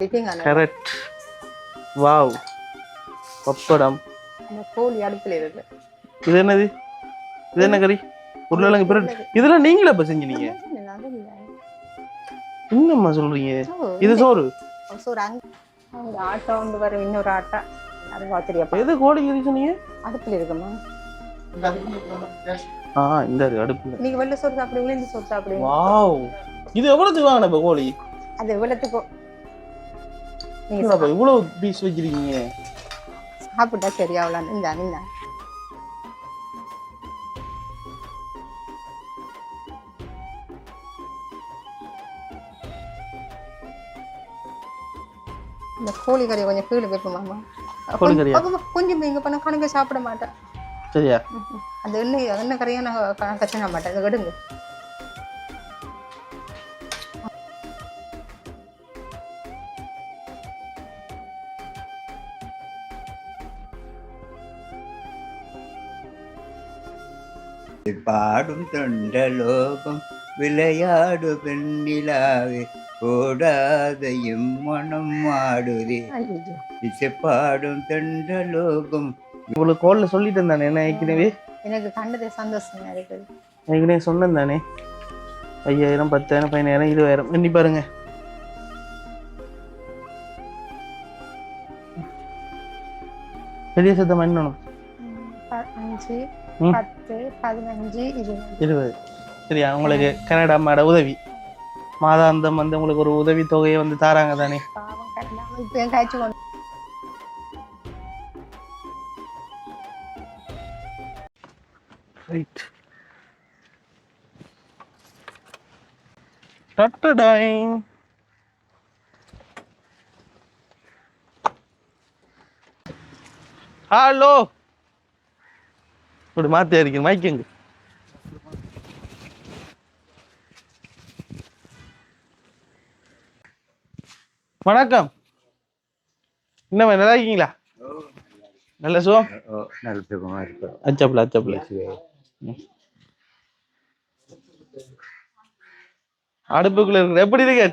Correct. Wow. Pappadam. கோழி அடுப்புல இருக்கு. இது என்னது? இது என்ன கறி? உருளைக்கிழங்கு பிரட். இதெல்லாம் நீங்களே அப்ப செஞ்சீங்க? என்னம்மா சொல்றீங்க? இது சோறு. சோறு அங்க ஆட்டோ வந்து வர இன்னொரு ஆட்டா. அது பாத்திரியா? எது கோழி கறி சொன்னீங்க? அடுப்புல இருக்குமா? இந்த அடுப்புல. நீங்க வெள்ளை சோறு சாப்பிடுவீங்களா இந்த சோறு சாப்பிடுவீங்க? வாவ். இது எவ்வளவுக்கு வாங்குன இப்ப கோழி? அது எவ்வளவுக்கு? நீங்க அப்ப இவ்வளவு பீஸ் வச்சிருக்கீங்க. சாப்பிட்டா சரியாவலாம். இந்த இந்த கோழி கறியை கொஞ்சம் கீழே வைப்போமாமா. கொஞ்சம் இங்க பண்ண கணக்கே சாப்பிட மாட்டேன். சரியா? அந்த எண்ணெய் கறியை நான் கச்சன மாட்டேன். அதை விடுங்க. பாடும் தொண்டலோகம் விளையாடு பெண்ணிலாவே ஓடாதையும் மனம் ஆடுதே பாடும் தொண்டலோகம். உங்களுக்கு கோல்ல சொல்லிட்டு இருந்தானே என்ன ஏற்கனவே? எனக்கு கண்டதே சந்தோஷமா இருக்குது. ஏற்கனவே சொன்னேன் தானே 5000 10,000 15,000 20,000 எண்ணி பாருங்க. பெரிய சத்தம் என்னணும்? 5 10 15 20. சரியா? உங்களுக்கு கனடா மாட உதவி மாதாந்தம் வந்து உங்களுக்கு ஒரு உதவி தொகையை வந்து தாராங்க தானே? ரைட். டட்டடாய். ஹலோ. இப்படி மாத்தி இருக்கீங்க மைக்குங்க. வணக்கம். என்ன நல்லா இருக்கீங்களா? நல்ல சுகம். அச்சப்பல அடுப்புக்குள்ள இருக்கு. எப்படி இருக்கு?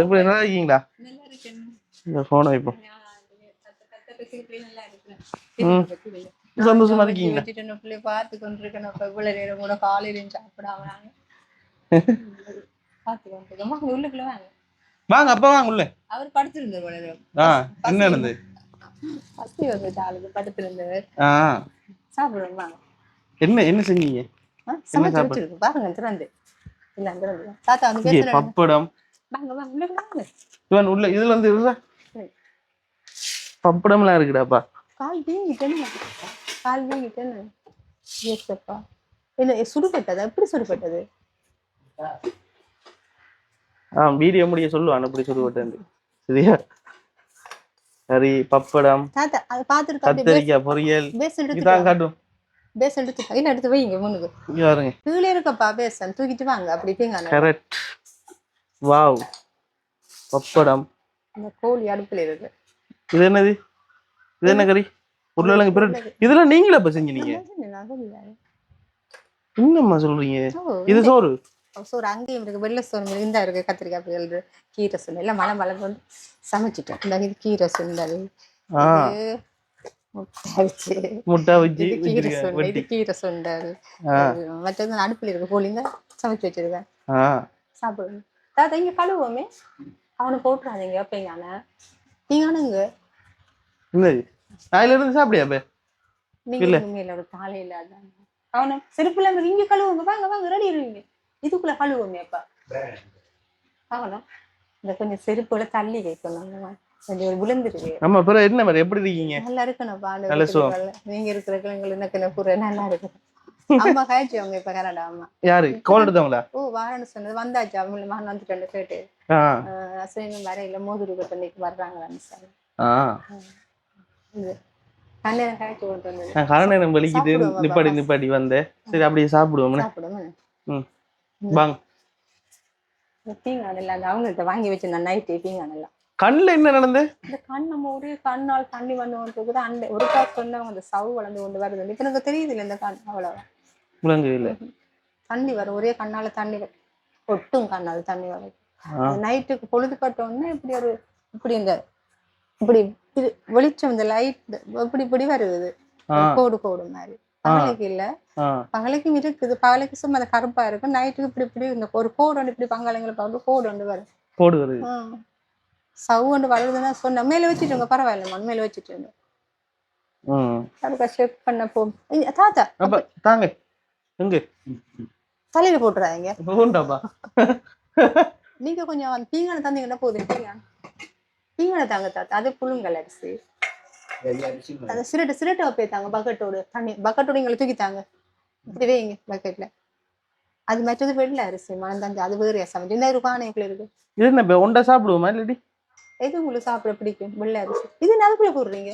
எப்படி நல்லா இருக்கீங்களா? இந்த போனை வைப்போம். சந்தோஷமா இருக்கீங்களா? பார்த்து கொண்டிருக்கணும். இவ்வளவு நேரம் கூட காலையிலும் சாப்பிடாம உள்ளுக்குள்ள வாங்க. வாங்க அப்ப வாங்க உள்ள. அவர் படுத்திருந்தார். என்ன நடந்தது? பசி வந்துட்டு ஆளுக்கு படுத்திருந்தவர். சாப்பிடுவோம் வாங்க. என்ன செஞ்சீங்க? சமைச்சு வச்சிருக்கு பாருங்க. திறந்து இல்ல திறந்து தாத்தா வந்து பேசுறாங்க. பப்படம். வாங்க வாங்க உள்ள வாங்க. இவன் உள்ள இதுல வந்து இருடா. பப்படம்லாம் இருக்குடாப்பா. கால் வீங்கிட்டேன்னு. ஏசப்பா. என்ன சுடுபட்டதா? எப்படி சுடுபட்டது? வீடியோ முடிய சொல்லுவான் அப்படி சுடுபட்டது. சரியா? கறி பப்படம் தாத்தா அது பாத்துட்டு கத்தரிக்காய் பொரியல் இதான் காட்டும். பேசன் எடுத்து கையில எடுத்து வைங்க முன்னுக்கு. இங்க பாருங்க. கீழே இருக்கப்பா பேசன் தூக்கிட்டு வாங்க. அப்படி பீங்கான. கரெக்ட். வாவ். பப்படம். இந்த கோழி அடுப்புல இருக்கு. இது என்னது? இது என்ன கறி? உருளைக்கிழங்கு பிரட். இதெல்லாம் நீங்களே அப்ப செஞ்சீங்க? என்னம்மா சொல்றீங்க? இது சோறு. சோறு அங்கேயும் இருக்கு. வெள்ளை சோறு இந்த இருக்கு. கத்திரிக்காய் பொரியல் கீரை சோறு எல்லாம் மழை மழை வந்து சமைச்சிட்டோம். இந்த இது கீரை சோறு. முட்டை வச்சு கீரை சொண்டாரு. மற்றது அடுப்புல இருக்க கோழிங்க சமைச்சு வச்சிருக்கேன். சாப்பிடுங்க தாத்தா. இங்க கழுவோமே அவனை போட்டுறாதீங்க. அப்பங்க நீங்க இருந்து சாப்பிடியா? நீங்க காலையில அவனை செருப்புல இங்க கழுவுங்க. வாங்க வாங்க ரெடி இருவீங்க. இதுக்குள்ள கழுவோமே அப்பா. ஆகணும் இந்த கொஞ்சம் செருப்புல தள்ளி வைக்கணும். விழுந்துருக்கு. நம்ம பிறகு என்ன மாதிரி எப்படி இருக்கீங்க? நல்லா இருக்கணும்ப்பா. நீங்க இருக்கிற எனக்கு புற நல்லா இருக்கு. அம்மா காய்ச்சி அவங்க இப்ப கனடா. அம்மா யாரு கோல் எடுத்தவங்களா? வாரன்னு சொன்னது வந்தாச்சு. அவங்க மகன் வந்துட்டு கேட்டு அசைனும் வர இல்ல மோதுரு பண்ணிக்கு வர்றாங்களான்னு சார். கண்ணேரம் காய்ச்சி கொண்டு வந்தது. கரணேரம் வலிக்குது நிப்பாடி வந்தேன். சரி அப்படியே சாப்பிடுவோம். வாங்க. பீங்கான் எல்லாம் அவங்கள்ட்ட வாங்கி வச்சிருந்தேன் நைட்டு. பீங்கான் எல்லாம் கண்ணுல என்ன நடந்து? இந்த கண் நம்ம ஒரே கண்ணால் தண்ணி வந்து கொண்டு அந்த ஒரு காசு சொன்னவங்க அந்த சவு வளர்ந்து கொண்டு வருது. இப்ப எனக்கு தெரியுது இல்லை இந்த கண் அவ்வளவு விளங்கு இல்லை. தண்ணி வரும், ஒரே கண்ணால தண்ணி வரும், ஒட்டும் கண்ணால தண்ணி வரும். நைட்டுக்கு பொழுது பட்டோடனே இப்படி இந்த இப்படி வெளிச்சம், இந்த லைட் இப்படி வருது, கோடு கோடு மாதிரி. பகலைக்கு இல்ல, பகலைக்கும் இருக்குது, பகலைக்கு சும்மா அந்த கருப்பா இருக்கும், நைட்டுக்கு இப்படி இந்த ஒரு கோடு ஒன்று இப்படி பங்காளங்களை பார்த்து கோடு ஒன்று வரும், கோடு வருது. சவு ஒன்று வளருதுன்னா சொன்ன மேல வச்சுட்டுங்க, பரவாயில்ல மேல வச்சுட்டு செக் பண்ண போ. தாத்தா தாங்க எங்க தலையில போட்டுறாங்க. போண்டாப்பா நீங்க கொஞ்சம் பீங்கான தந்தீங்கன்னா போதும். பீங்கான தாங்க தாத்தா, அது புழுங்கல் அரிசி. அந்த சிரட்டை வைப்பாங்க பக்கெட்டோடு, தண்ணி பக்கெட்டோடு எங்களை தூக்கித்தாங்க, இப்படி வைங்க பக்கெட்ல. அது மற்றது வெள்ளை அரிசி மணந்தாங்க, அது வேறையா சமைச்சு இந்த பானைக்குள்ள இருக்கு. இது என்ன ஒண்டை சாப்பிடுவோமா இல்லாட்டி எது உங்களுக்கு சாப்பிட பிடிக்கும்? வெள்ளை அரிசி. இது அதுக்குள்ள போடுறீங்க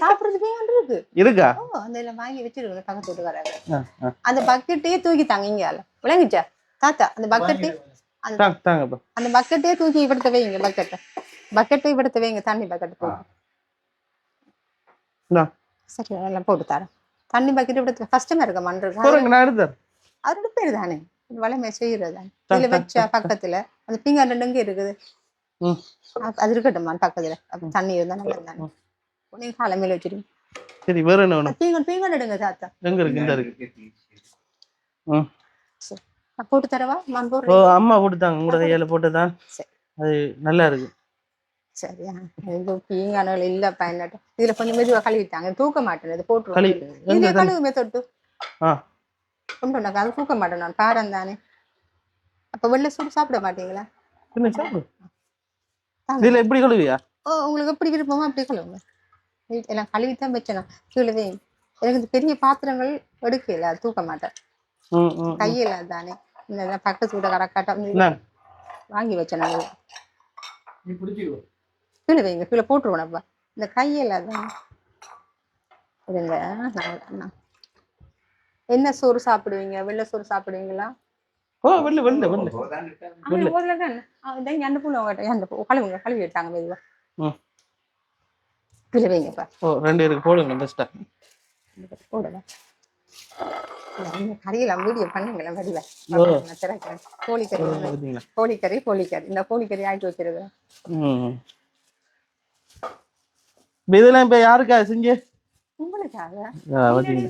சாப்பிடுறதுக்கு இருக்கு இருக்கா? அந்த எல்லாம் வாங்கி வச்சிருக்கோம் பக்கத்து வீட்டுக்காரங்க. அந்த பக்கெட்டையே தூக்கித்தாங்க இங்கால விளங்கிச்சா தாத்தா? அந்த பக்கெட்டே அந்த பக்கெட்டையே தூக்கி இப்படுத்த வைங்க, பக்கெட்டை இப்படுத்த வைங்க, தண்ணி பக்கெட்டு சரி எல்லாம் போட்டு தரேன். தண்ணி பக்கெட் இப்படுத்த கஷ்டமா இருக்க மண்றது, அவரோட பேரு தானே வளமை செய்யறது தானே. இதுல வச்சா பக்கத்துல அந்த பீங்கா ரெண்டுங்க இருக்குது, அது இருக்கட்டும்மா பக்கத்துல. தண்ணி இருந்தா நல்லா தானே, நீங்க காலை மேல வச்சிருங்க. சரி வேற என்ன வேணும்? பீங்கா எடுங்க தாத்தா. எங்க இருக்கு? இந்த இருக்கு. நான் போட்டு தரவா? அம்மா போட்டுதாங்க, உங்களோட கையால போட்டுதான். அது நல்லா இருக்கு. சரியா? இது பீங்கானல் இல்ல பயனட்ட. இதுல கொஞ்சம் மெதுவா கழுவிட்டாங்க, தூக்க மாட்டேன். இது போட்டுருவோம் கழுவுமே தொட்டு கொண்டு வந்தாங்க, அது தூக்க மாட்டேன் நான், காரம் தானே. அப்ப வெள்ளை சூடு சாப்பிட மாட்டீங்களா? இதுல எப்படி கழுவியா? உங்களுக்கு எப்படி விருப்பமோ அப்படி கழுவுங்க. எல்லாம் கழுவித்தான் வச்சேன் கீழே. எனக்கு இந்த பெரிய பாத்திரங்கள் எடுக்கல, தூக்க மாட்டேன், கையில தானே. இந்த பக்கத்து வீட கரெக்டாக வாங்கி வச்சேன். கீழே வைங்க, கீழே போட்டுருவோம்ப்பா. இந்த கையில தானே இருங்க. என்ன சோறு சாப்பிடுவீங்க? வெள்ளை சோறு சாப்பிடுவீங்களா? கழுவி விட்டாங்க மெதுவா. கீழே வைங்கப்பா. கறியெல்லாம் வீடியோ பண்ணுங்களேன் வடிவ. கோழிக்கறி இந்த கோழிக்கறி ஆக்கி வச்சிருக்கேன். இதெல்லாம் இப்ப யாருக்கா செஞ்சு? உங்களுக்காக.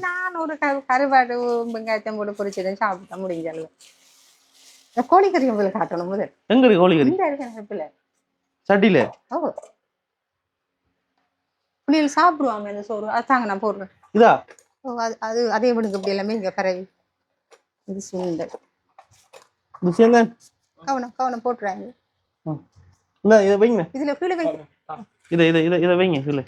நான் ஒரு கருவாடு வெங்காயத்தையும் போட்டு பொரிச்சதும் சாப்பிட்டா முடிஞ்சளவு. இந்த கோழிக்கறி உங்களுக்கு காட்டணும் முதல். எங்க இருக்கு கோழிக்கறி? இந்த இருக்கு நெருப்புல சட்டில. புள்ளிகள் சாப்பிடுவாங்க இந்த சோறு, அதாங்க நான் போடுறேன். இதா? அது அதே விடுங்க இப்படி எல்லாமே இங்க பரவி. இது சுண்டல். கவனம் போட்டுறாங்க. இதை வைங்க. இதுல கீழே வைங்க. இதை வைங்க கீழே.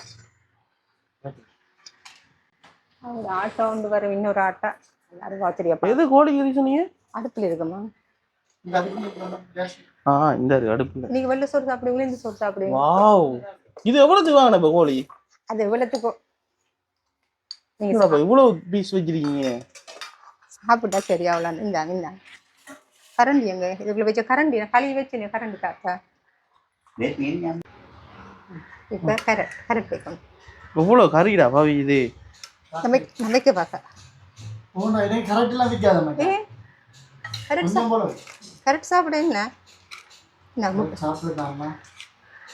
ஒரு ஆட்டோ வந்து வரும், இன்னொரு ஆட்டா. எல்லாரும் பார்த்துருப்பா. எது கோழிக்கறி சொன்னீங்க? அடுப்புல இருக்குமா? இந்த இருக்கு அடுப்புல. நீங்க வெள்ளை சோறு சாப்பிடுவீங்களா இந்த சோறு சாப்பிடுவீங்க? வாவ், இது எவ்வளவு வாங்கின கோழி? அது எவ்வளவுக்கு நீங்க இவ்வளவு பீஸ் வச்சிருக்கீங்க? சாப்பிட்டா சரியாவலாம். இந்த கரண்டி எங்க? இதுக்குள்ள வச்ச கரண்டி கழுவி வச்சு கரண்டி தாத்தா. இப்ப கரெக்ட் வைக்கணும். எவ்வளவு கறிடா பாவி இது? நமக்கு பார்க்க கரெக்ட் சாப்பிட என்ன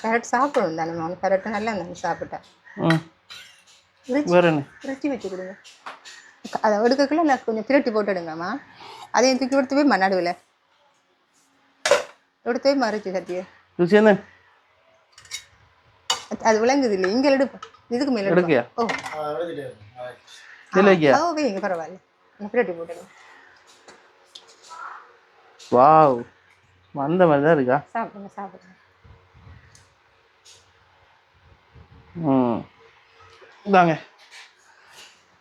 கரெக்ட் சாப்பிடணும் தானே. கரெக்ட் நல்லா இருந்தாலும் சாப்பிட்டேன். பிரட்டி வச்சு கொடுங்க. அதை எடுக்கக்குள்ள நான் கொஞ்சம் பிரட்டி போட்டுடுங்கம்மா. அதையும் தூக்கி எடுத்து போய் நடுவில் எடுத்து போய் மறைச்சு சத்திய. அது விளங்குது இல்லை, இங்கே எடுப்ப. இதுக்கு மேல எடுக்கியா? வைங்க பரவாயில்ல. பிரட்டி போட்டுடுங்க. வாவ், அந்த மாதிரி தான் இருக்கா? சாப்பிடுங்க. இதாங்க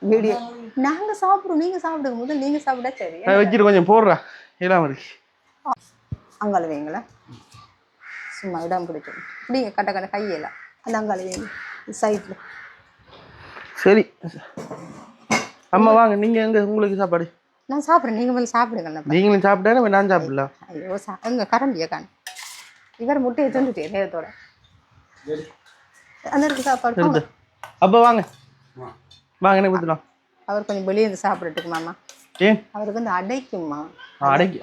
வீடியோ. நாங்க சாப்பிடுவோம், நீங்க சாப்பிடுங்க. முதல் நீங்க சாப்பிட்டா சரி. வச்சுட்டு கொஞ்சம் போடுறா இல்லாம இருக்கு. அங்கால வைங்களா, சும்மா இடம் பிடிக்கும். இப்படிங்க கட்ட கையெல்லாம் அந்த அங்கால வைங்க சைட்ல. சரி அம்மா வாங்க, நீங்க எங்க உங்களுக்கு சாப்பாடு? நான் சாப்பிடுறேன், நீங்க முதல்ல சாப்பிடுங்க. நீங்களும் சாப்பிட்டா நான் சாப்பிடலாம். ஐயோ எங்க கரண்டியா காண். இவர் முட்டையை தந்துட்டே நேரத்தோட அந்த இருக்கு சாப்பாடு. அப்ப வாங்க வாங்க என்ன கொடுத்துலாம். அவர் கொஞ்சம் வெளியே இருந்து சாப்பிடட்டுக்கு மாமா. ஏன் அவருக்கு வந்து அடைக்குமா,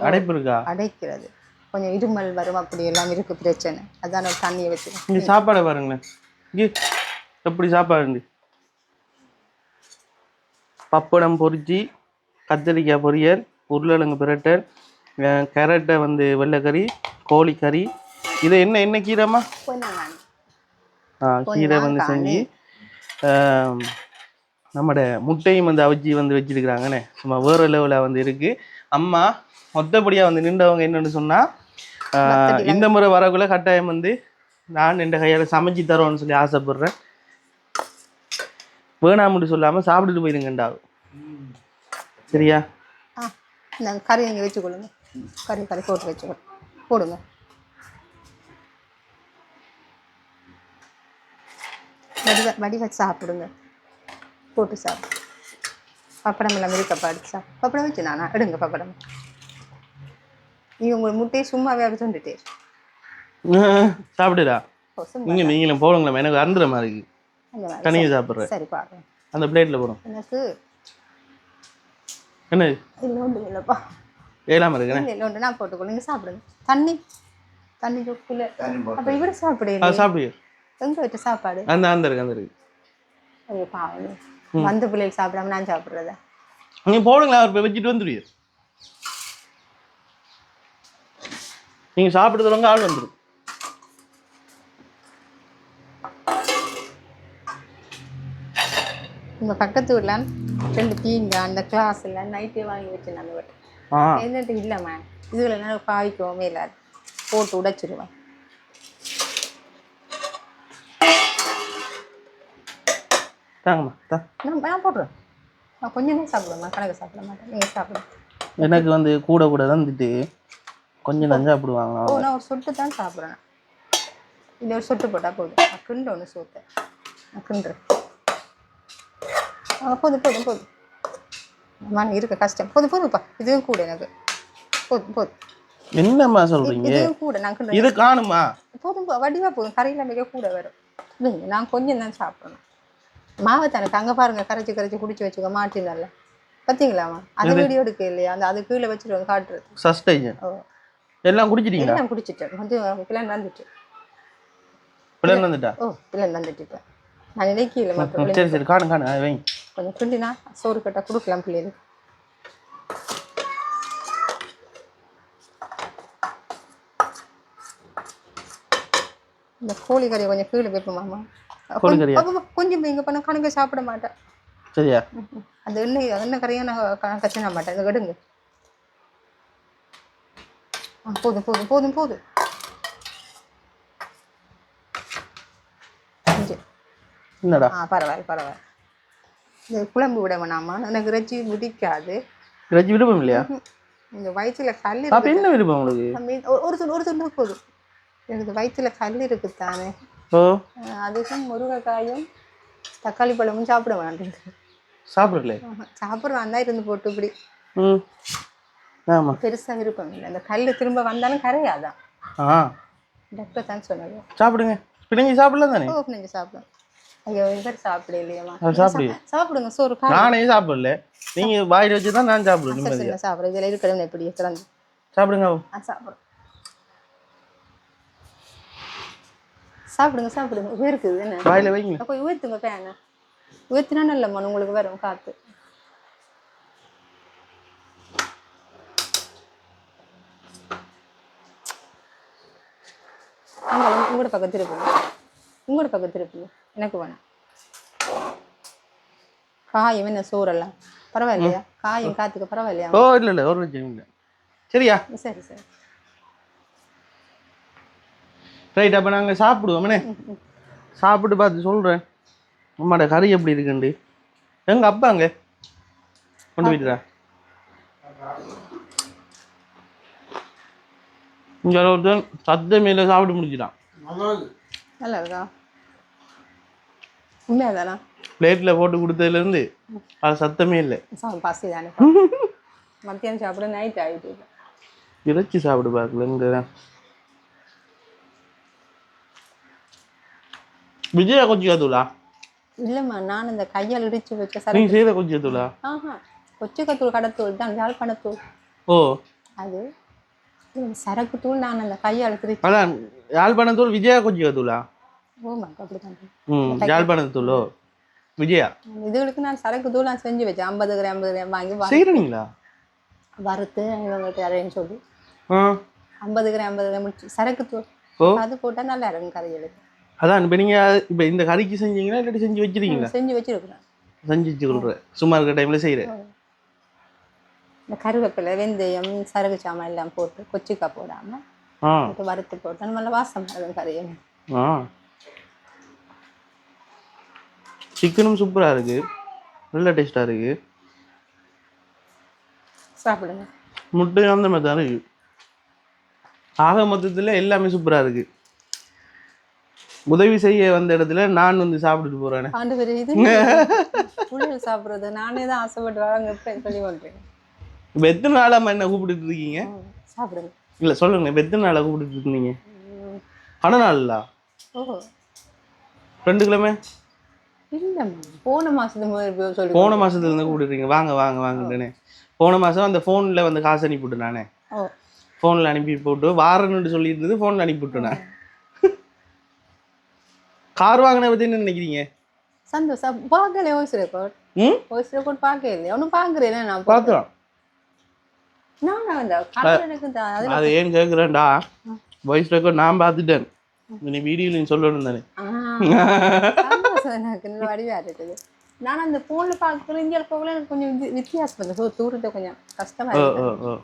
அடைப்பு இருக்கா? அடைக்கிறது கொஞ்சம் இருமல் வரும், அப்படி எல்லாம் இருக்கு பிரச்சனை. அதான் ஒரு தண்ணியை வச்சு. இங்கே சாப்பாடை பாருங்களேன், இங்கே எப்படி சாப்பாடு, பப்படம் பொரிச்சு, கத்திரிக்காய் பொரியல், உருளைக்கிழங்கு பிரட்டல், கேரட்டை வந்து வெள்ளைக்கறி, கோழிக்கறி. இது என்ன என்ன கீரைமா? கீரை வந்து செஞ்சு நம்மட முட்டையும் வந்து அவிச்சி வந்து வச்சிருக்கிறாங்கண்ணே. சும்மா வேறு லெவலில் வந்து இருக்கு. அம்மா மொத்தப்படியாக வந்து நின்றவங்க என்னென்னு சொன்னால், இந்த முறை வரக்குள்ள கட்டாயம் வந்து நான் என் கையால் சமைச்சு தரோன்னு சொல்லி ஆசைப்படுறேன். வேணாம்னு சொல்லாமல் சாப்பிட்டுட்டு போயிருங்கண்டா. சரியா? நாங்கள் கறி இங்கே வச்சுக்கொள்ளுங்க, கறி போட்டு வச்சுக்கொள்ளுங்க, போடுங்க. வடிவ சாப்பிடுங்க, போட்டு சாப்பிடு. பப்படம் எல்லாம் இருக்கப்பா, பப்படம் வச்சு நானா எடுங்க பப்படம். நீங்கள் உங்கள் முட்டையை சும்மாவே அப்படி சொல்லிட்டே சாப்பிடுடா. நீங்களும் போடுங்களேன், எனக்கு அறுந்துற மாதிரி இருக்கு. தனியாக சாப்பிட்றேன். சரி பாருங்க, அந்த பிளேட்டில் போடும். எனக்கு என்ன இல்லை ஒன்று இல்லைப்பா, ஏலாம இருக்கு. இல்லை ஒன்று நான் போட்டுக்கொள்ள. நீங்கள் சாப்பிடுங்க. தண்ணி சொக்குல. அப்போ இவரு சாப்பிடுங்க. சாப்பிடுங்க. எங்கே வச்சு சாப்பாடு? அந்த இருக்கு. ஐயோ பாவம், வந்த பிள்ளைகள் சாப்பிடாம நான் சாப்பிட்றதா? நீங்க போடுங்களா, அவர் வச்சுட்டு வந்துடுவீர். நீங்க சாப்பிடுறவங்க ஆள் வந்துடும். உங்க பக்கத்து வீட்டுல 2 பீங்க அந்த கிளாஸ் இல்லை நைட்டே வாங்கி வச்சு நாங்கள் விட்டேன். என்னட்டு இல்லைம்மா, இதுல என்ன பாவிக்கவே இல்லாது, போட்டு உடைச்சிருவேன். நான் போடுறேன். நான் கொஞ்சம் தான் சாப்பிடுவேன், கணக்கு சாப்பிட மாட்டேன். நீங்கள் சாப்பிடுவேன். எனக்கு வந்து கூட தான் வந்துட்டு கொஞ்சம் தான் சாப்பிடுவாங்க. நான் ஒரு சொட்டு தான் சாப்பிட்றேன். இந்த ஒரு சொட்டு போட்டால் போதும். நான் கிண்டு ஒன்று சோத்தை நான் கிண்டுறேன். போதும் மன இருக்க கஷ்டம். போதும்ப்பா, இதுவும் கூட எனக்கு போதும். என்னம்மா சொல்றீங்க? இதுவும் கூட நான் கிண்டு. இது காணுமா? போதும், வடிவா போதும். கரையில் மிக கூட வரும். நான் கொஞ்சம் தான் சாப்பிடணும். மாவை தானே அங்கே பாருங்க, கரைச்சி குடிச்சு வச்சுக்க மாட்டினால பார்த்தீங்களாமா? அந்த வீடியோ எடுக்க இல்லையா? அது கீழே வச்சுருவாங்க காட்டுறது. சஸ்டைங்க எல்லாம் குடிச்சிட்டீங்களா? எல்லாம் குடிச்சிட்டேன். கொஞ்சம் பிளான் வந்துட்டு. பிளான் வந்துட்டா? பிளான் வந்துட்டு நான் நினைக்கல. மக்கள் சரி காணு வைங்க. கொஞ்சம் கிண்டினா சோறு கட்டா கொடுக்கலாம் பிள்ளைகளுக்கு. இந்த கோழி கறியை கொஞ்சம் கீழே வைப்போமாமா? கொஞ்சம் இங்கே பண்ண கணக்கு சாப்பிட மாட்டேன். சரியா? அந்த எண்ணெய் கறியை நான் கணக்க செய்ய மாட்டேன். இதை கெடுங்க. போதும். என்னடா? பரவாயில்ல. இந்த குழம்பு விட வேணாமா? எனக்கு இறைச்சி பிடிக்காது. இறைச்சி விருப்பம் இல்லையா? இந்த வயிற்றுல கல் அப்ப என்ன விருப்பம் உங்களுக்கு? ஒரு துண்டு போதும். எனக்கு வயிற்றுல கல் இருக்குத்தானே. அதுக்கும் முருங்கைக்காயும் தக்காளி பழமும் சாப்பிட வேண்டாம். சாப்பிடல? சாப்பிடுவான் தான் இருந்து போட்டு இப்படி ஆமா பெருசா விருப்பம் இல்லை. அந்த கல் திரும்ப வந்தாலும் கரையாதான். டாக்டர் தான் சொன்னது. சாப்பிடுங்க. பிணைஞ்சி சாப்பிடலாம் தானே? பிணைஞ்சி சாப்பிடும். ஐயோ இவர் சாப்பிட இல்லையாமா? சாப்பிடுங்க. சோறு நானே சாப்பிடல, நீங்க வாயில வச்சுதான் நான் சாப்பிடுவேன். சாப்பிடுறேன். இதுல இருக்கிறது எப்படி கிடந்து சாப்பிடுங்க. சாப்பிடுங்க. இருக்குது என்ன வாயில வைங்க. போய் ஊத்துங்க. பேன ஊத்தினா நல்லம்மா உங்களுக்கு வரும் காத்து. உங்களோட பக்கத்து இருப்பீங்க. எனக்கு வேணாம். காயம் என்ன சோறெல்லாம் பரவாயில்லையா? காயம் காத்துக்கு பரவாயில்லையா? இல்ல ஒரு நிமிஷம் இல்லை. சரியா? சரி ரைட். அப்போ நாங்கள் சாப்பிடுவோம்ண்ணே. சாப்பிட்டு பார்த்து சொல்கிறேன் அம்மாட கறி எப்படி இருக்குண்டு. எங்கள் அப்பா அங்கே கொண்டு போயிட்டுறா. இங்கே ஒருத்தன் சத்தமேல சாப்பிட்டு முடிச்சிட்டான். நல்லா இருக்கா? உண்மையாதானா? பிளேட்டில் போட்டு கொடுத்ததுலேருந்து அது சத்தமே இல்லை. பசி தானே. மத்தியானம் சாப்பிட நைட் ஆகிட்டு இறைச்சி சாப்பிடு பார்க்கலங்க. விஜயா கொஞ்சம் தூளா? இல்லைம்மா, நான் இந்த கையால் இடிச்சு வச்ச நீ செய்த கொஞ்சம் தூளா? கொச்சிக்கத்தூள் கடத்தூள் தான் யாழ்ப்பாணத்தூள். ஓ அது சரக்கு தூள் நான் அந்த கையால் திரிச்சு. அதான் யாழ்ப்பாணத்தூள் விஜயா கொச்சிக்கத்தூளா? ஓமாக்கா அப்படிதான். யாழ்ப்பாணத்தூளோ விஜயா? இதுகளுக்கு நான் சரக்கு தூள் நான் செஞ்சு வச்சேன். 50 கிராம் வாங்கி செய்யறீங்களா? வறுத்து இவங்கள்ட்ட யாரையும் சொல்லி 50 கிராம் சரக்கு தூள் அது போட்டால் நல்லா இருக்கும் கறிகளுக்கு. அதான் இப்போ நீங்கள் இப்போ இந்த கறிக்கு செஞ்சீங்களா இல்லாட்டி செஞ்சு வச்சிருக்கீங்களா? செஞ்சு வச்சிருக்கிறேன். செஞ்சு வச்சு கொடுக்குறேன் சும்மா இருக்கிற டைமில் செய்கிறேன். இந்த கருவேப்பிலை வெந்தயம் சரகு சாமான் எல்லாம் போட்டு கொச்சிக்காய் போடாமல் வறுத்து போட்டு நல்ல வாசம் இருக்கும் கறியும். சிக்கனும் சூப்பராக இருக்குது, நல்ல டேஸ்ட்டாக இருக்குது. சாப்பிடுங்க. முட்டை அந்த மாதிரி தான் இருக்குது. ஆக மொத்தத்தில் எல்லாமே சூப்பராக இருக்குது. உதவி செய்ய வந்த இடத்துல நான் வந்து சாப்பிட்டுட்டு போறேன். சாப்பிடுறது நானே தான் ஆசைப்பட்டு வராங்க சொல்லி பண்றேன். இப்போ எத்தனை நாளாக என்ன கூப்பிட்டு இருக்கீங்க? சாப்பிடுங்க. இல்லை சொல்லுங்க, இப்போ எத்தனை நாளாக கூப்பிட்டு இருந்தீங்க? பல நாளா? ஓஹோ 2 கிழமை இல்லைம்மா, போன மாசத்துக்கு சொல்லி போன மாசத்துல இருந்து கூப்பிட்டுருக்கீங்க. வாங்க வாங்க வாங்கன்னு போன மாசம் அந்த ஃபோனில் வந்து காசு அனுப்பிவிட்டு நானே ஃபோனில் அனுப்பி போட்டு வாரன்னு சொல்லி இருந்தது, ஃபோனில் அனுப்பிவிட்டு நான். கார் வாங்கின பற்றி என்ன நினைக்கிறீங்க? சந்தோஷம். பார்க்கல வாய்ஸ் ரெக்கார்ட் பார்க்க இல்லையா? ஒன்றும் பார்க்குறேன். நான் பார்க்கலாம். அது ஏன் கேட்குறேன்டா, வாய்ஸ் ரெக்கார்ட் நான் பார்த்துட்டேன். நீ வீடியோலையும் சொல்லணும் தானே. எனக்கு நல்ல வடிவாக இருக்குது. நான் அந்த ஃபோனில் பார்க்குறேன். இந்தியாவில் போகல எனக்கு கொஞ்சம் வித்தியாசம் இல்லை. தூரத்தை கொஞ்சம் கஷ்டமாக இருக்கு.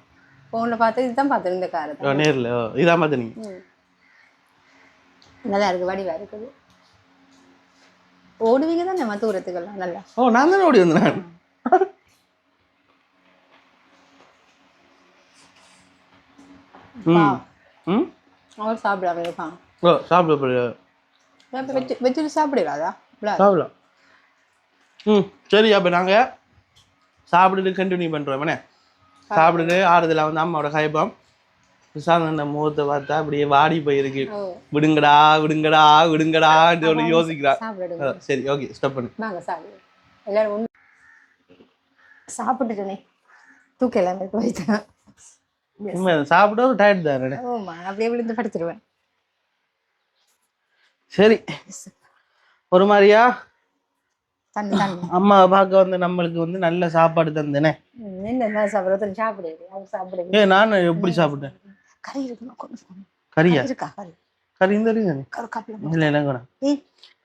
ஃபோனில் பார்த்து இதுதான் பார்த்தேன். இந்த காரை நேரில் இதான் பார்த்தீங்க. நல்லா இருக்குது, வடிவாக இருக்குது. ஓடுவீங்க தான் நம்ம தூரத்துக்கெல்லாம் நல்லா. நான் தானே ஓடி வந்தேன். அவர் சாப்பிடாம சாப்பிட வச்சுட்டு சாப்பிடுவாதா? சாப்பிடலாம். சரி, அப்போ நாங்கள் சாப்பிட்டுட்டு கண்டினியூ பண்ணுறோம். சாப்பிட்டுட்டு ஆறுதல வந்து அம்மாவோட கைப்பம் அந்த முகத்தை பார்த்தா அப்படியே வாடி போயிருக்கு. விடுங்கடா விடுங்கடா விடுங்கடான்னு சொல்லி யோசிக்கிறா. சரி, ஓகே, ஸ்டாப் பண்ணு. எல்லாரும் சாப்பிட்டுட்டேனே தூக்கம் எல்லாமே போயிட்டேன். சாப்பிட ஒரு டயர்ட் தானே. அப்படியே விழுந்து படுத்துருவேன். சரி, ஒரு மாதிரியா அம்மா பார்க்க வந்து நம்மளுக்கு வந்து நல்ல சாப்பாடு தந்தேனே. நான் எப்படி சாப்பிட்டேன்? கறியா? கறி இல்ல இல்ல,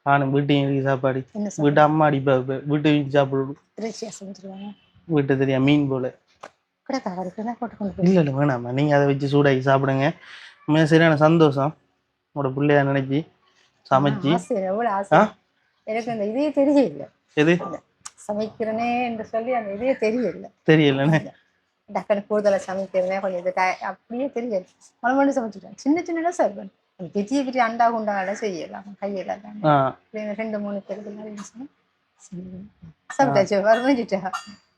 நானும் வீட்டையும் சாப்பாடு வீட்டு அம்மா அடிப்பா வீட்டையும் சாப்பிடுவோம். வீட்டை தெரியா மீன் போல. இல்ல இல்ல வேணாமா, நீங்க அதை வச்சு சூடாக்கி சாப்பிடுங்க. சரியான சந்தோஷம் உங்களோட பிள்ளையா நினைச்சி சமைச்சு. எனக்கு அந்த இதே தெரியல, எது சமைக்கிறனே என்று சொல்லி அந்த இதே தெரியலன்னு டக்குனு கூடுதலை சமைக்கிறனே கொஞ்சம் இது அப்படியே தெரியல. மறுபடியும் சமைச்சுட்டேன். சின்ன சின்னதா செய்வேன். பெரிய பெரிய அண்டா குண்டாட செய்யலாம் கையில தான். 2-3 பேருக்கு சாப்பிட்டாச்சு. வரமிட்டா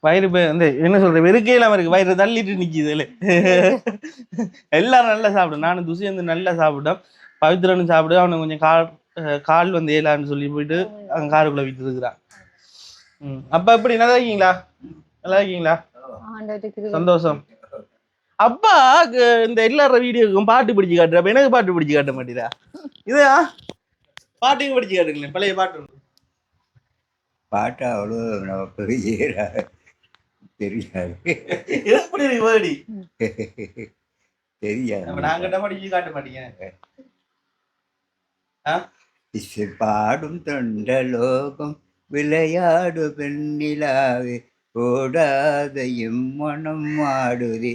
வயிறு வந்து என்ன சொல்ற வெறுக்கையிலாம இருக்கு. வயிறு தள்ளிட்டு நிக்குது. எல்லாரும் நல்லா சாப்பிடும். நானும் துசி வந்து நல்லா சாப்பிட்டேன். பவித்ரனும் சாப்பிடு. அவனுக்கு கொஞ்சம் கால் வந்து ஏலான்னு சொல்லி போயிட்டு அங்க காருக்குள்ள விட்டு இருக்கிறான். அப்பா எப்படி நல்லா இருக்கீங்களா? நல்லா இருக்கீங்களா? சந்தோஷம். அப்பா இந்த எல்லார வீடியோக்கும் பாட்டு பிடிச்சு காட்டுற. அப்ப எனக்கு பாட்டு பிடிச்சு காட்ட மாட்டேதா? இதா பாட்டையும் பிடிச்சு காட்டுங்களேன். பழைய பாட்டு பாட்டு அவ்வளோ தெரியாது. எப்படி வேடி தெரியாது. நாங்கிட்ட படிச்சு காட்ட மாட்டீங்க. இசை பாடும் தொண்டலோகம் விளையாடு பெண்ணிலாவே ஓடாத எம்மனம் ஆடுதே.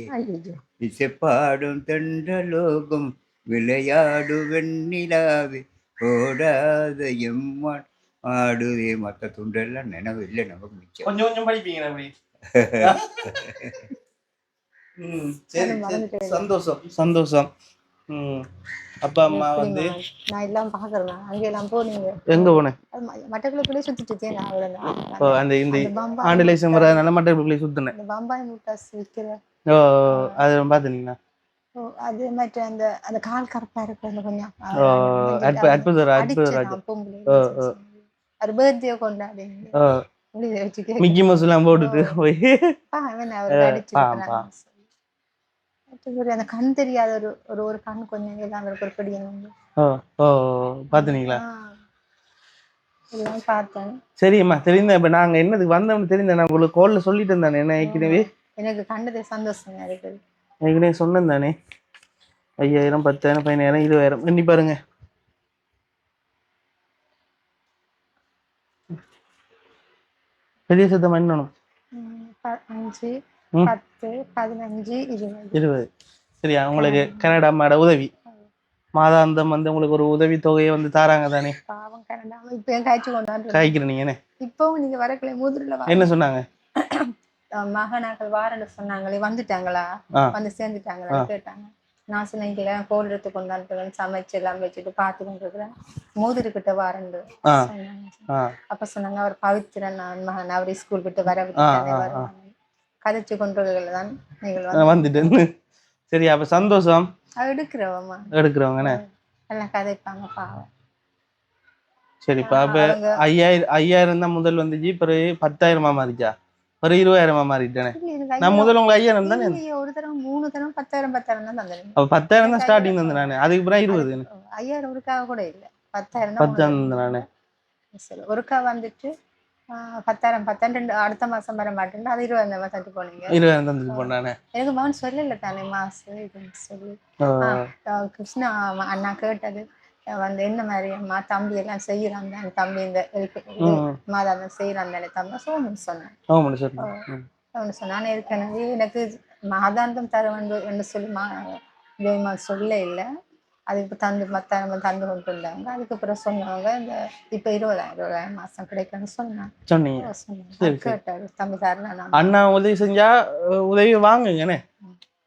இசை பாடும் தொண்டலோகம் விளையாடு வெண்ணிலாவே ஓடாத எம்மன் ஆடுதே. மற்ற துண்டெல்லாம் நினைவு இல்லை நமக்கு மிச்சம். கொஞ்சம் கொஞ்சம் படிப்பீங்க. சந்தோஷம் சந்தோஷம். அப்பா அம்மா வந்து நான் எல்லாம் பாக்குறேன். அங்க எல்லாம் போனீங்க? எங்க போனேன்? மட்டக்களப்பிலே சுத்திட்டு அந்த இந்த ஆண்டிலே சம்பரனால மட்டக்களப்பிலே சுத்தினேன். பம்பாய் முட்டாஸ் விக்கிற அது பாத்தீங்களா? அது மற்ற அந்த அந்த கால் கருப்பா இருக்கு கொஞ்சம் அற்புதம். அது பர்த்டே கொண்டாடுங்க. முடிய வச்சு மிக்கி மவுஸ் எல்லாம் போட்டுட்டு போய் அவன் அவருக்கு அடிச்சிருக்கிறாங்க பாவம். அந்த கண் தெரியாத ஒரு ஒரு ஒரு கண் கொஞ்சம் எல்லாம் அவருக்கு ஒரு பிடிக்கணும் ஓ ஓ பாத்துனீங்களா? எல்லாம் பார்த்தேன். சரிம்மா தெரிந்த இப்ப நாங்க என்னதுக்கு வந்தோம்னு தெரிந்த நான் உங்களுக்கு கால்ல சொல்லிட்டு இருந்தானே என்ன ஏற்கனவே எனக்கு கண்டது சந்தோஷம் இருக்குது. ஏற்கனவே சொன்னேன் தானே 5000 10,000 15,000 20,000 எண்ணி பாருங்க. பெரிய சத்தம் என்னணும் 5 10 15 20 சரியா? உங்களுக்கு கனடா மாட உதவி மாதாந்தம் வந்து உங்களுக்கு ஒரு உதவி தொகையை வந்து தாராங்க தானே? பாவம் கனடா இப்ப ஏன் காய்ச்சி கொண்டாந்து காய்க்கிற நீங்க என்ன இப்பவும் நீங்க வரக்கல மூதுல என்ன சொன்னாங்க? மகனாக்கள் வாரன்னு சொன்னாங்களே வந்துட்டாங்களா வந்து சேர்ந்துட்டாங்களா கேட்டாங்க. நான் சொன்னீங்கள கோல் எடுத்து கொண்டாந்து சமைச்சு எல்லாம் வச்சுட்டு பார்த்து கொண்டிருக்கிறேன் மோதிரிக்கிட்ட வாரண்டு அப்ப சொன்னாங்க அவர் பவித்திரன் மகன் அவர் ஸ்கூல் விட்டு வர விட்டு கதைச்சு கொண்டவர்கள் தான் நீங்கள் வந்துட்டு. சரி அப்ப சந்தோஷம். எடுக்கிறவங்க எல்லாம் கதைப்பாங்க பாவம். சரிப்பா அப்ப 5000 தான் முதல் வந்துச்சு பிறகு 10,000 மாறிச்சா பிறகு 20,000 மாறிட்டேனே. நான் முதல்ல உங்க 5000 தானே ஒரு தடவை 3 தடவை 10,000 தான் தந்தேன். அப்ப 10,000 தான் ஸ்டார்டிங் தந்தேன் நானு. அதுக்கு பிறகு 20 5000 ஒருக்காக கூட இல்ல 10,000 10,000 நானு ஒருக்கா வந்துட்டு 10,000 அடுத்த மாசம் வர மாட்டேன் அது 20,000 தந்துட்டு போனீங்க. 20,000 தந்துட்டு போனானே. எனக்கு மகன் சொல்லல தானே மாசம் இதுன்னு சொல்லி கிருஷ்ணா அண்ணா கேட்டது வந்து என்ன மாதிரி அம்மா தம்பி எல்லாம் செய்யறான் தானே தம்பி இந்த மாதாந்தம் செய்யறான் தானே தம்பி சோமன் சொன்னேன் சொன்னான். ஏற்கனவே எனக்கு மாதாந்தம் தர வேண்டும் என்று சொல்லி சொல்ல இல்லை அதுக்கு தந்து மத்த தந்து கொண்டு இருந்தாங்க. அதுக்கப்புறம் சொன்னவங்க இந்த இப்ப 20,000 மாசம் கிடைக்கும்னு சொன்னாங்க. கேட்டாரு தம்பி தாருன்னா அண்ணா உதவி செஞ்சா உதவி வாங்குங்கண்ணே.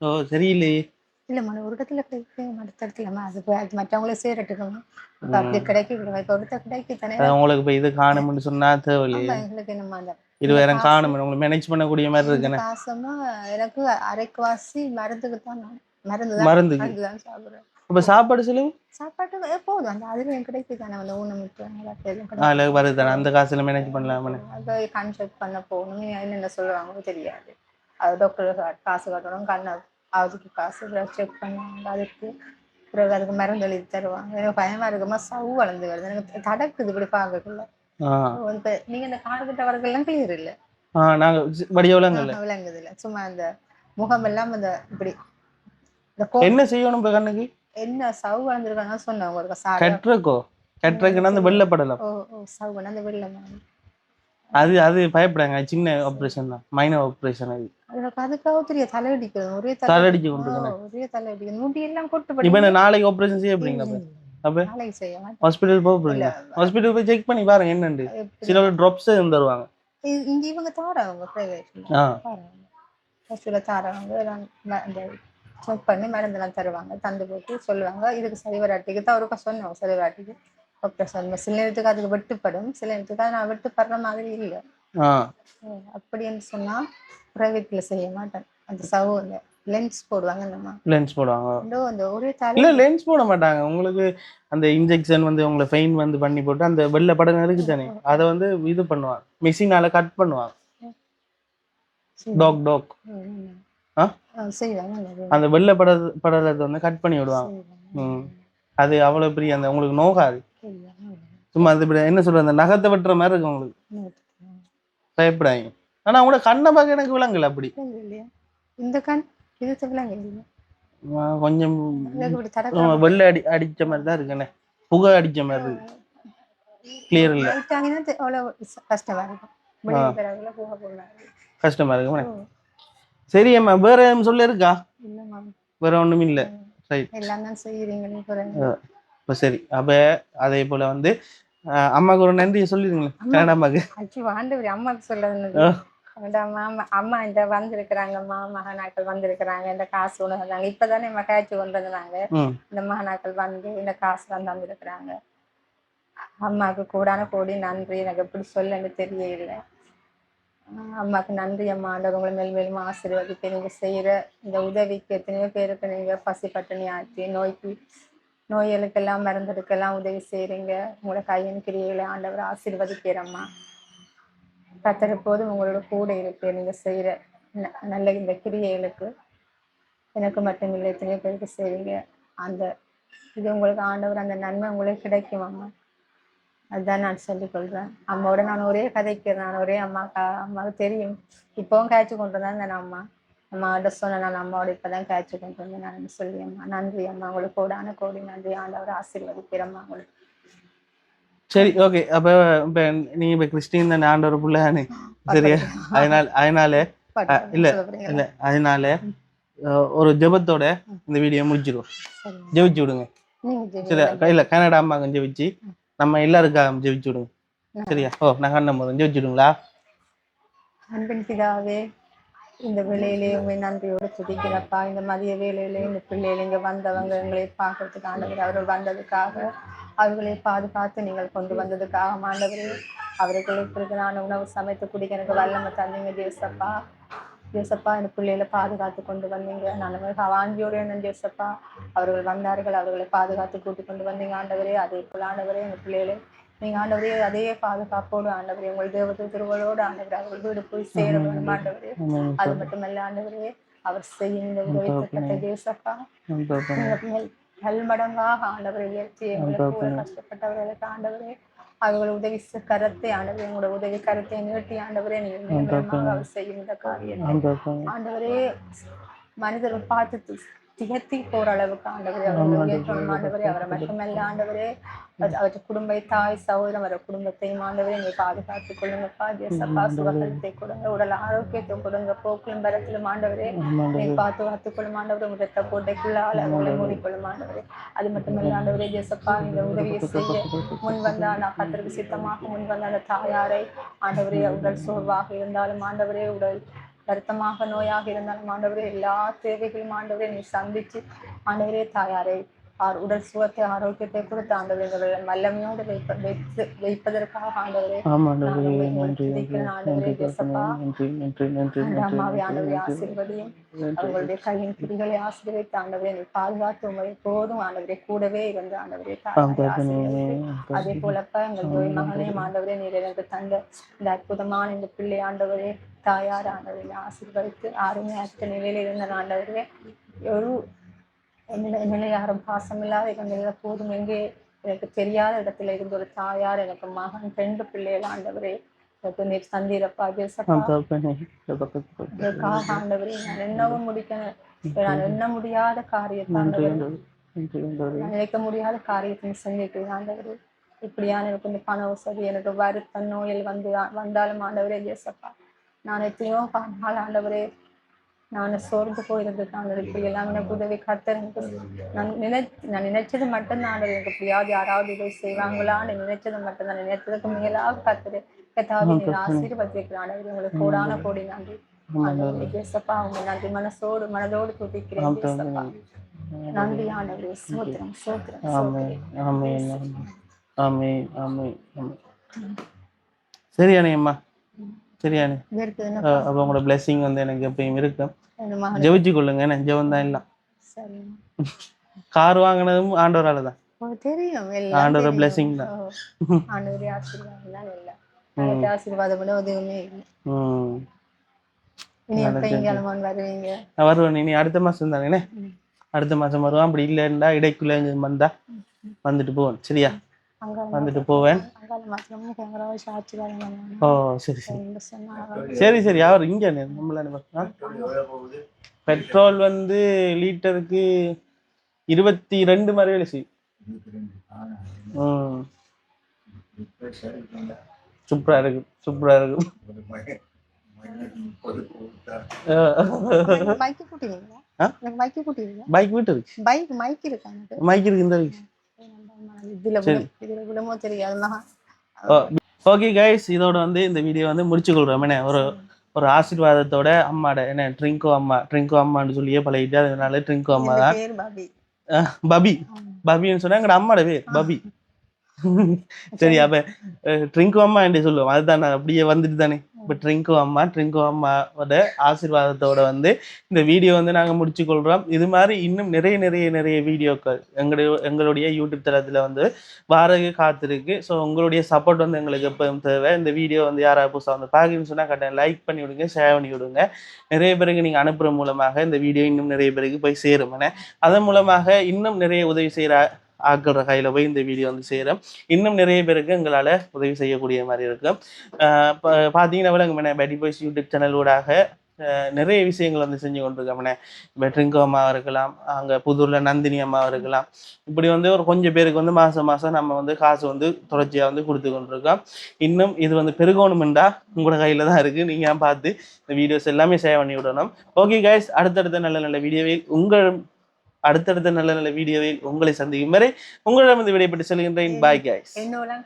ஓ சரியில்லையே இல்லம்மா ஒரு இடத்துல கிடைக்கு அடுத்த இடத்துலமா அது மற்றவங்களே சேரட்டுக்கணும் அப்படி கிடைக்க ஒருத்தர் கிடைக்குத்தானே. உங்களுக்கு இப்ப இது காணும்னு சொன்னா தேவையில்லையே எங்களுக்கு என்னமா 20,000 காணும் உங்களுக்கு மேனேஜ் பண்ணக்கூடிய மாதிரி இருக்குண்ணே. காசமா எனக்கு அரைக்குவாசி மருந்துக்கு தான் மருந்துக்கு தான் சாப்பிடுறேன். இப்ப சாப்பாடு செலவு சாப்பாட்டு போதும் அந்த அதுல கிடைக்குதானே வந்து ஊனமுற்று வருதானே அந்த காசுல மேனேஜ் பண்ணலாமே. அதை கன்சல்ட் பண்ண போகணும் என்னென்ன சொல்லுவாங்க தெரியாது. அது டாக்டர் காசு கட்டணும் கண்ணை அதுக்கு காசு செக் பண்ணுவாங்க. அதுக்கு பிறகு அதுக்கு மருந்து எழுதி தருவாங்க. எனக்கு பயமா இருக்குமா சவு வளர்ந்து வருது எனக்கு தடக்குது இப்படி பார்க்கக்குள்ள. நீங்க இந்த காடுகிட்ட வரக்கெல்லாம் கிளியர் இல்ல நாங்க விளங்குது இல்ல சும்மா அந்த முகம் எல்லாம் இந்த இப்படி என்ன செய்யணும் கண்ணுக்கு என்ன சவு வளர்ந்துருக்காங்க சொன்னாங்க ஒரு கட்டுறதுக்குன்னா அந்த வெள்ளப்படலாம். சவு அந்த வெள்ளம் அது பயப்படாங்க சின்ன ஆபரேஷன் தான் மைனர் ஆபரேஷன். அதுக்காக தெரிய தலையடிக்கிறது ஒரே தலையடிச்சு கொண்டு ஒரே தலையடிக்கிறது முடி எல்லாம் கொட்டு. இப்ப நாளைக்கு ஆபரேஷன் செய்ய போறீங்களா? அப்ப ஹாஸ்பிடல் போக போறீங்க. ஹாஸ்பிடல் போய் செக் பண்ணி பாருங்க என்னன்னு. சில ட்ராப்ஸ் தருவாங்க இங்க இவங்க தாரவங்க பிரைவேட்ல ஹாஸ்பிடல் தாரவங்க செக் பண்ணி மருந்தெல்லாம் தருவாங்க தந்து போட்டு சொல்லுவாங்க இதுக்கு சரி வராட்டிக்கு தான் ஒருக்கா சொன்னோம் சரி வராட்டிக்கு ஆப்ரேஷன் சில நேரத்துக்கு அதுக்கு வெட்டுப்படும் சில நேரத்துக்கு அது நான் வெட்டுப்படுற மாதிரி இல்லை. அப்படின்னு சொன்னா பிரைவேட்ல செய்ய மாட்டேன். அந்த சவுல லென்ஸ் போடுவாங்க லென்ஸ் போடுவாங்க அந்த ஒரே இல்ல லென்ஸ் போட மாட்டாங்க. உங்களுக்கு அந்த இன்ஜெக்ஷன் வந்து உங்களை ஃபெயின் வந்து பண்ணி போட்டு அந்த வெள்ளை படம் இருக்கு தானே அதை வந்து இது பண்ணுவாங்க மிஷினால கட் பண்ணுவாங்க. டாக் அந்த வெள்ளை படத்தை வந்து கட் பண்ணி விடுவாங்க. அது அவ்வளவு பெரிய அந்த உங்களுக்கு நோகாது. சும்மா அது என்ன சொல்ற அந்த நகத்தை வெட்டுற மாதிரி இருக்கு உங்களுக்கு பயப்படாங்க. ஆனா உங்களோட கண்ணை பார்க்க எனக்கு விளங்கல அப்படி இந்த கண் இது கொஞ்சம் வெள்ளை அடிச்ச மாதிரி தான் இருக்குண்ணே புகை அடிச்ச மாதிரி இருக்கு கிளியர் இல்ல கஷ்டமா இருக்கு. சரி அம்மா வேற சொல்ல இருக்கா? வேற ஒண்ணும் இல்ல. சரி அப்ப அதே போல வந்து அம்மாக்கு ஒரு நன்றியை சொல்லிடுங்க கனடா அம்மாக்கு. அம்மாக்கு சொல்ல அம்மா இந்த வந்திருக்கிறாங்க மகனாக்கள் வந்திருக்கிறாங்க இந்த காசு உணர்ந்தாங்க இப்பதானே மகாய்ச்சி கொண்டு வந்தாங்க இந்த மகனாக்கள் வந்து இந்த காசு வந்து வந்திருக்கிறாங்க. அம்மாவுக்கு கூடான கோடி நன்றி. எனக்கு எப்படி சொல்லன்னு தெரியல. அம்மாவுக்கு நன்றி அம்மா. ஆண்டவங்களை மேல் மேலும் ஆசீர்வதிக்க நீங்க செய்யற இந்த உதவிக்கு எத்தனையோ பேருக்கு நீங்க பசி பட்டினி ஆற்றி நோய்களுக்கெல்லாம் மருந்துக்கெல்லாம் உதவி செய்யறீங்க. உங்களோட கையின் கிரியைகளை ஆண்டவர் ஆசீர்வதிக்கிறம்மா. கர்த்தர் எப்போதும் உங்களோட கூட இருக்கு. நீங்க செய்யற நல்ல இந்த கிரியைகளுக்கு எனக்கு மட்டும் இல்லை, எத்தனையோ பேருக்கு செய்வீங்க. அந்த இது உங்களுக்கு ஆண்டவர் அந்த நன்மை உங்களுக்கு கிடைக்கும் அம்மா. அதுதான் நான் சொல்லிக் கொள்றேன். அம்மாவோட நான் ஒரே கதைக்கிறேன். நான் ஒரே அம்மாவுக்கு தெரியும். இப்பவும் காய்ச்சி கொண்டு தான் இருந்தேன் அம்மா. அம்மாவோட சொன்ன நான் அம்மாவோட இப்பதான் காய்ச்சி கொண்டு வந்தேன் நான் சொல்லி அம்மா. நன்றி அம்மா, உங்களுக்கு கோடான கோடி நன்றி. ஆண்டவர் ஆசீர்வதிக்கிறம்மா உங்களுக்கு. சரி, ஓகே. அப்ப இப்ப நீங்க இப்ப கிறிஸ்டின் தான், ஆண்டவர் பிள்ளையானு சரியா? அதனால இல்ல இல்ல அதனால ஒரு ஜெபத்தோட இந்த வீடியோ முடிச்சிருவோம். ஜெபிச்சு விடுங்க. இல்ல கனடா அம்மாங்க ஜெபிச்சு நம்ம எல்லாருக்காக ஜெபிச்சு விடுங்க சரியா? நான் கண்ண போதும் ஜெபிச்சு விடுங்களா? அன்பின் பிதாவே, இந்த வேலையிலே உண்மை நன்றியோடு துதிக்கிறப்பா. இந்த மதிய வேலையிலே இந்த பிள்ளைகள் இங்க வந்தவங்க எங்களை பார்க்கறதுக்கு ஆண்டவர், அவர்கள் வந்ததுக்காக, அவர்களை பாதுகாத்து நீங்கள் கொண்டு வந்ததுக்காக ஆண்டவரே, அவர்களுக்கு நான் உணவு சமைத்து குடிக்க எனக்கு வல்லமை தந்தீங்க ஜேசப்பா. ஜேசப்பா, இந்த பிள்ளைகளை பாதுகாத்து கொண்டு வந்தீங்க. நான் வாஞ்சியோடு என்ன ஜேசப்பா, அவர்கள் வந்தார்கள், அவர்களை பாதுகாத்து கூட்டி கொண்டு வந்தீங்க ஆண்டவரே. அதே போல் ஆண்டவரே, இந்த பிள்ளைகளை நீங்க ஆண்டவரே அதே பாதுகாப்போடு ஆண்டவரே, உங்கள் தேவதை திருவளோடு ஆண்டவரே அவர்கள் வீடு போய் சேர வேணும் ஆண்டவரே. அது மட்டுமல்ல ஆண்டவரே, அவர் செய்யும் இந்த உதவி திட்டத்தை ஜேசப்பா பல்மடங்காக ஆண்டவரை உயர்த்தி எங்களுக்கு கஷ்டப்பட்டவர்களுக்கு ஆண்டவரே அவர்கள் உதவி கரத்தை ஆண்டவரே, உங்களோட உதவி கரத்தை நீட்டி ஆண்டவரே நீங்கள் அவர் செய்யும் இந்த காரியத்தை ஆண்டவரே மனிதர்கள் பார்த்து திகத்தி போற அளவுக்கு ஆண்டவரே அவர்கள் உயர்த்தணும் ஆண்டவரே. அவரை மட்டுமல்ல ஆண்டவரே, அவற்றை குடும்ப தாய் சகோதரம் வர குடும்பத்தையும் ஆண்டவரே நீங்க பாதுகாத்துக் கொள்ளுங்கப்பா. ஜேசப்பா, சுகத்தை கொடுங்க, உடல் ஆரோக்கியத்தை கொடுங்க, போக்கிலும் பரத்திலும் ஆண்டவரே நீ பாதுகாத்துக் கொள்ளும் ஆண்டவரே. உடத்த கோட்டைக்குள்ளால் அவங்களை மூடிக்கொள்ளும் ஆண்டவரே. அது மட்டுமல்ல ஆண்டவரே, ஜேசப்பா இந்த உதவியை செய்ய முன் வந்த நான் கத்திற்கு சித்தமாக முன் வந்த அந்த தாயாரை ஆண்டவரே, உடல் சோர்வாக இருந்தாலும் ஆண்டவரே, உடல் வருத்தமாக நோயாக இருந்தாலும் ஆண்டவரே, எல்லா தேவைகளும் ஆண்டவரே நீ சந்திச்சு ஆண்டவரே தாயாரை உடல் சுகத்தை ஆரோக்கியத்தை கொடுத்து ஆண்டவரை வல்லமையோடு வைப்பதற்காக ஆண்டவரே அம்மாவை ஆண்டவரை ஆசீர்வதியும், அவங்களுடைய கையின் பிடிகளை ஆசீர்வதித்து ஆண்டவரை நீ பாதுகாத்து உங்களை போதும் ஆண்டவரை கூடவே இருந்து ஆண்டவரே அதே போலப்ப எங்கள் நோய் மகனையும் ஆண்டவரே நீர் எனக்கு தந்த இந்த அற்புதமான இந்த பிள்ளை ஆண்டவரே தாயார் ஆண்டவரை ஆசீர்வதித்து ஆறுமே அற்ற நிலையில இருந்த ஆண்டவரே ஒரு என்னில யாரும் பாசம் இல்லாத இருந்த போதும் எங்கே எனக்கு தெரியாத இடத்துல இருந்த ஒரு தாயார் எனக்கு மகன் 2 பிள்ளைகள் ஆண்டவரே எனக்கு நீர் தந்தீரப்பா. ஆண்டவரே நான் என்னவும் முடிக்கணும், நான் எண்ண முடியாத காரியத்தை நான் நினைக்க முடியாத காரியத்தை செஞ்சிருக்கிறேன் ஆண்டவரே. இப்படியான எனக்கு இந்த பண வசதி எனக்கு வருத்த நோயில் வந்தாலும் ஆண்டவரே ஜேசப்பா, நான் எத்தனையோ நாள் ஆண்டவரே நான் சோர்ந்து போயிருந்துட்டாங்க. இப்படி எல்லாம் எனக்கு உதவி கர்த்தர் நான் நினைச்சது மட்டும்தான் ஆண்டவர் எனக்கு எப்படியாவது யாராவது இதை செய்வாங்களான்னு நினைச்சது மட்டும்தான். நினைச்சதுக்கு மேலாக கர்த்தர் கத்தாவி நீர் ஆசீர்வதிக்கிறான் ஆண்டவர். உங்களுக்கு கோடான கோடி நன்றி ஜேசப்பா. உங்க நன்றி மனதோடு துதிக்கிறேன் ஜேசப்பா. நன்றி ஆண்டவரே. சோத்திரம் சோத்திரம் சரியானே அம்மா, சரியானே. அப்ப உங்களோட பிளெஸிங் வந்து எனக்கு எப்பயும் இருக்கும். ஜெபிச்சு கொள்ளுங்க, என்ன ஜெபம் தான் இல்லை. கார் வாங்கினதும் ஆண்டவரால தான் தெரியும், ஆண்டவரோட பிளெஸிங் தான். ஆண்டவரே ஆசீர்வாதம் தான் இல்லை, ஆசீர்வாதம் கூட எதுவுமே இல்லை. வருவேன் இனி அடுத்த மாசம் தானே, அடுத்த மாசம் வருவான். அப்படி இல்லைன்னா இடைக்குள்ள வந்தா வந்துட்டு போவேன் சரியா? வந்துட்டு போவேன். ஓ சரி சரி சரி சரி. அவர் இங்க பெட்ரோல் வந்து லிட்டருக்கு 22 மாதிரி வேலை செய்யும். சூப்பரா இருக்கு, சூப்பரா இருக்கும். பைக் வீட்டு இருக்கு, மைக் இருக்கு இந்த இருக்கு. ஓகே கைஸ், இதோட வந்து இந்த வீடியோ வந்து முடிச்சு கொள்றோம். என்ன ஒரு ஆசீர்வாதத்தோட அம்மாட என்ன ட்ரிங்கோ அம்மான்னு சொல்லியே பழகிட்டு, அதனால ட்ரிங்கோ அம்மா தான் பபி பபின்னு சொன்னா எங்கட அம்மாட பேர் பபி. சரி, அப்ப ட்ரிங்கோ அம்மா என்று சொல்லுவோம். அதுதான் அப்படியே வந்துட்டு தானே ம். இப்போ ட்ரிங்கோ அம்மாவோட ஆசீர்வாதத்தோட வந்து இந்த வீடியோ வந்து நாங்கள் முடிச்சு கொள்கிறோம். இது மாதிரி இன்னும் நிறைய வீடியோக்கள் எங்களுடைய யூடியூப் தளத்தில் வந்து வாரகு காத்திருக்கு. ஸோ உங்களுடைய சப்போர்ட் வந்து எங்களுக்கு எப்பவும் தேவை. இந்த வீடியோ வந்து யாராவது புதுசாக வந்து பார்க்கணும்னு சொன்னால் கட்டாயம் லைக் பண்ணி விடுங்க, ஷேர் பண்ணி விடுங்க. நிறைய பேருக்கு நீங்கள் அனுப்புகிற மூலமாக இந்த வீடியோ இன்னும் நிறைய பேருக்கு போய் சேருமனே. அதன் மூலமாக இன்னும் நிறைய உதவி செய்கிற ஆட்கள கையில் போய் இந்த வீடியோ வந்து சேரும். இன்னும் நிறைய பேருக்கு எங்களால் உதவி செய்யக்கூடிய மாதிரி இருக்கும். பார்த்தீங்கன்னா விளங்குமேனே பேட்டி பாய்ஸ் யூடியூப் சேனலோடாக நிறைய விஷயங்கள் வந்து செஞ்சு கொண்டிருக்கோம்னே. இப்போ ட்ரிங்கோ அம்மாவாக இருக்கலாம், அங்கே புதூரில் நந்தினி அம்மாவாக இருக்கலாம். இப்படி வந்து ஒரு கொஞ்சம் பேருக்கு வந்து மாதம் நம்ம வந்து காசு வந்து தொடர்ச்சியாக வந்து கொடுத்து கொண்டிருக்கோம். இன்னும் இது வந்து பெருகணுமெண்டா உங்களோட கையில் தான் இருக்குது. நீங்கள் பார்த்து இந்த வீடியோஸ் எல்லாமே சேவ் பண்ணி விடணும். ஓகே கைஸ், அடுத்தடுத்த நல்ல வீடியோவை அடுத்தடுத்த நல்ல வீடியோவில் உங்களை சந்திக்கும் வரை உங்களிடம் விடைபெற்று செல்கின்றேன். Bye guys. என்னோட